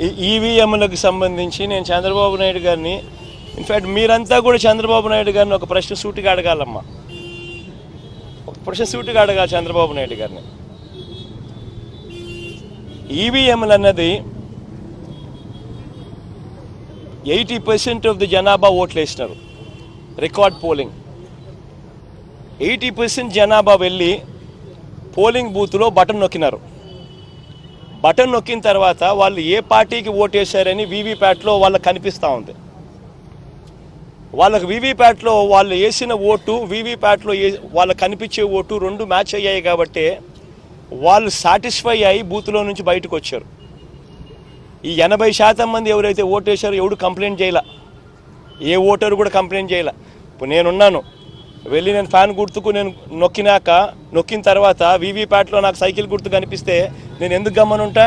ఈవీఎంలకు సంబంధించి నేను చంద్రబాబు నాయుడు గారిని ఇన్ఫ్యాక్ట్ మీరంతా కూడా చంద్రబాబు నాయుడు గారిని ఒక ప్రశ్న సూటిగా అడగాలమ్మా. ఒక ప్రశ్న సూటిగా అడగాలి చంద్రబాబు నాయుడు గారిని. ఈవీఎంలు అన్నది 80% ఆఫ్ ది జనాభా ఓట్లు వేసినారు. రికార్డ్ పోలింగ్ 80% జనాభా వెళ్ళి పోలింగ్ బూత్లో బటన్ నొక్కినారు. బటన్ నొక్కిన తర్వాత వాళ్ళు ఏ పార్టీకి ఓటేశారని వీవీప్యాట్లో వాళ్ళకి కనిపిస్తూ ఉంది. వాళ్ళకి వీవీప్యాట్లో వాళ్ళు వేసిన ఓటు వీవీప్యాట్లో వాళ్ళకి కనిపించే ఓటు రెండు మ్యాచ్ అయ్యాయి కాబట్టి వాళ్ళు సాటిస్ఫై అయ్యి బూత్లో నుంచి బయటకు వచ్చారు. ఈ 80% మంది ఎవరైతే ఓటేశారో ఎవడు కంప్లైంట్ చేయాల, ఏ ఓటరు కూడా కంప్లైంట్ చేయాల. ఇప్పుడు నేనున్నాను, వెళ్ళి నేను ఫ్యాన్ గుర్తుకు నేను నొక్కిన తర్వాత వీవీప్యాట్లో నాకు సైకిల్ గుర్తు కనిపిస్తే నేను ఎందుకు గమ్మనుంటా?